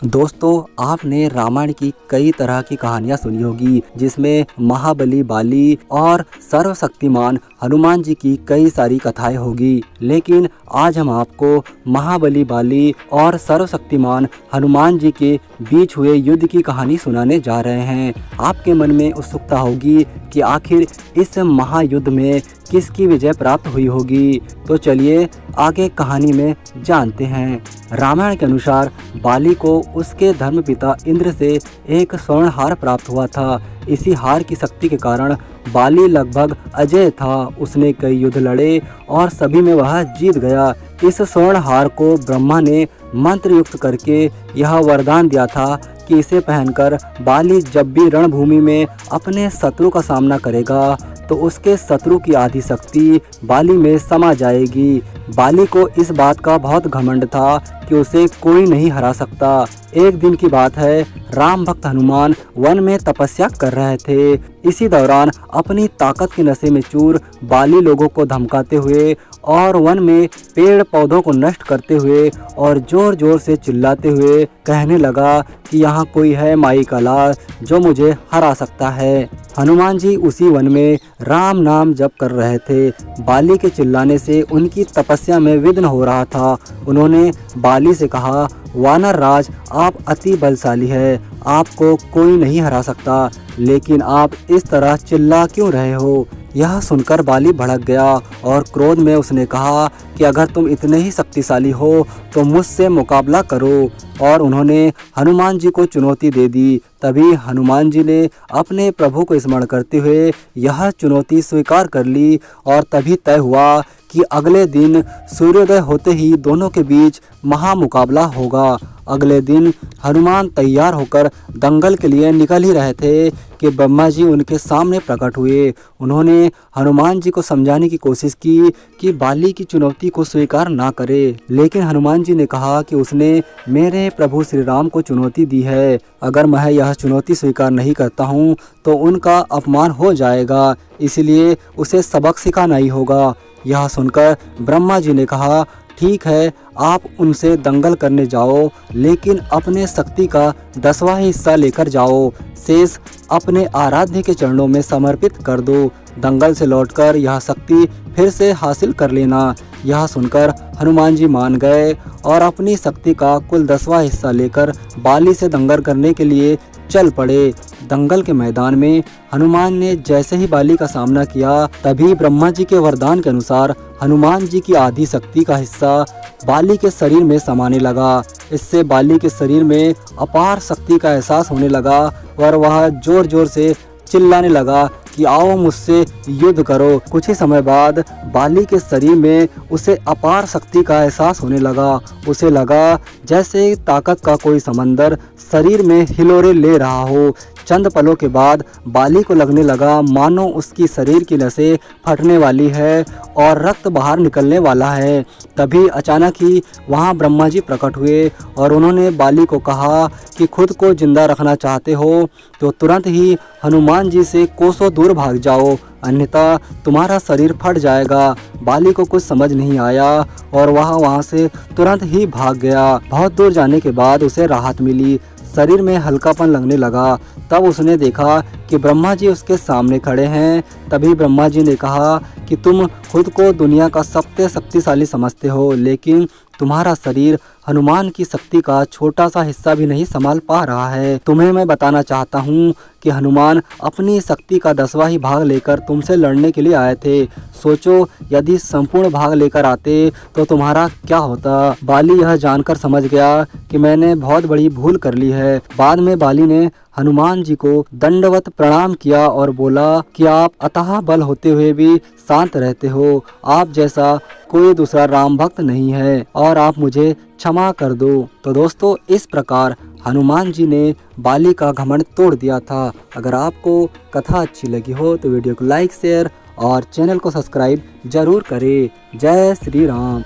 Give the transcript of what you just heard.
दोस्तों, आपने रामायण की कई तरह की कहानियां सुनी होगी, जिसमें महाबली बाली और सर्वशक्तिमान हनुमान जी की कई सारी कथाएं होगी। लेकिन आज हम आपको महाबली बाली और सर्वशक्तिमान हनुमान जी के बीच हुए युद्ध की कहानी सुनाने जा रहे हैं। आपके मन में उत्सुकता होगी कि आखिर इस महायुद्ध में किसकी विजय प्राप्त हुई होगी। तो चलिए आगे कहानी में जानते हैं। रामायण के अनुसार बाली को उसके धर्मपिता इंद्र से एक स्वर्ण हार प्राप्त हुआ था। इसी हार की शक्ति के कारण बाली लगभग अजेय था। उसने कई युद्ध लड़े और सभी में वह जीत गया। इस स्वर्ण हार को ब्रह्मा ने मंत्र युक्त करके यह वरदान दिया था कि इसे पहनकर बाली जब भी रणभूमि में अपने शत्रु का सामना करेगा तो उसके शत्रु की आधी शक्ति बाली में समा जाएगी। बाली को इस बात का बहुत घमंड था कि उसे कोई नहीं हरा सकता। एक दिन की बात है, राम भक्त हनुमान वन में तपस्या कर रहे थे। इसी दौरान अपनी ताकत के नशे में चूर बाली लोगों को धमकाते हुए और वन में पेड़ पौधों को नष्ट करते हुए और जोर जोर से चिल्लाते हुए कहने लगा कि यहाँ कोई है माई का लाल जो मुझे हरा सकता है। हनुमान जी उसी वन में राम नाम जप कर रहे थे। बाली के चिल्लाने से उनकी तपस्या में विघ्न हो रहा था। उन्होंने बाली से कहा, वानर राज, आप अति बलशाली है, आपको कोई नहीं हरा सकता, लेकिन आप इस तरह चिल्ला क्यों रहे हो। यह सुनकर बाली भड़क गया और क्रोध में उसने कहा कि अगर तुम इतने ही शक्तिशाली हो तो मुझसे मुकाबला करो। और उन्होंने हनुमान जी को चुनौती दे दी। तभी हनुमान जी ने अपने प्रभु को स्मरण करते हुए यह चुनौती स्वीकार कर ली और तभी तय हुआ कि अगले दिन सूर्योदय होते ही दोनों के बीच महामुकाबला होगा। अगले दिन हनुमान तैयार होकर दंगल के लिए निकल ही रहे थे कि ब्रह्मा जी उनके सामने प्रकट हुए। उन्होंने हनुमान जी को समझाने की कोशिश की कि बाली की चुनौती को स्वीकार ना करे, लेकिन हनुमान जी ने कहा कि उसने मेरे प्रभु श्री राम को चुनौती दी है। अगर मैं यह चुनौती स्वीकार नहीं करता हूँ तो उनका अपमान हो जाएगा, इसलिए उसे सबक सिखाना ही होगा। यह सुनकर ब्रह्मा जी ने कहा, ठीक है, आप उनसे दंगल करने जाओ, लेकिन अपने शक्ति का 10वां हिस्सा लेकर जाओ। शेष अपने आराध्य के चरणों में समर्पित कर दो। दंगल से लौटकर यह शक्ति फिर से हासिल कर लेना। यह सुनकर हनुमान जी मान गए और अपनी शक्ति का कुल 10वां हिस्सा लेकर बाली से दंगल करने के लिए चल पड़े। दंगल के मैदान में हनुमान ने जैसे ही बाली का सामना किया, तभी ब्रह्मा जी के वरदान के अनुसार हनुमान जी की आधी शक्ति का हिस्सा बाली के शरीर में समाने लगा। इससे बाली के शरीर में अपार शक्ति का एहसास होने लगा और वह जोर जोर से चिल्लाने लगा कि आओ मुझसे युद्ध करो। कुछ ही समय बाद बाली के शरीर में उसे अपार शक्ति का एहसास होने लगा। उसे लगा जैसे ताकत का कोई समंदर शरीर में हिलोरे ले रहा हो। चंद पलों के बाद बाली को लगने लगा मानो उसकी शरीर की नसें फटने वाली है और रक्त बाहर निकलने वाला है। तभी अचानक ही वहाँ ब्रह्मा जी प्रकट हुए और उन्होंने बाली को कहा कि खुद को जिंदा रखना चाहते हो तो तुरंत ही हनुमान जी से कोसों दूर भाग जाओ, अन्यथा तुम्हारा शरीर फट जाएगा। बाली को कुछ समझ नहीं आया और वहाँ से तुरंत ही भाग गया। बहुत दूर जाने के बाद उसे राहत मिली, शरीर में हल्कापन लगने लगा। तब उसने देखा कि ब्रह्मा जी उसके सामने खड़े हैं। तभी ब्रह्मा जी ने कहा कि तुम खुद को दुनिया का सबसे शक्तिशाली समझते हो, लेकिन तुम्हारा शरीर हनुमान की शक्ति का छोटा सा हिस्सा भी नहीं संभाल पा रहा है। तुम्हें मैं बताना चाहता हूँ कि हनुमान अपनी शक्ति का 10वां ही भाग लेकर तुमसे लड़ने के लिए आए थे। सोचो, यदि संपूर्ण भाग लेकर आते तो तुम्हारा क्या होता। बाली यह जानकर समझ गया कि मैंने बहुत बड़ी भूल कर ली है। बाद में बाली ने हनुमान जी को दंडवत प्रणाम किया और बोला कि आप अथाह बल होते हुए भी शांत रहते हो। आप जैसा कोई दूसरा राम भक्त नहीं है और आप मुझे क्षमा कर दो। तो दोस्तों, इस प्रकार हनुमान जी ने बाली का घमंड तोड़ दिया था। अगर आपको कथा अच्छी लगी हो तो वीडियो को लाइक, शेयर और चैनल को सब्सक्राइब जरूर करें। जय श्री राम।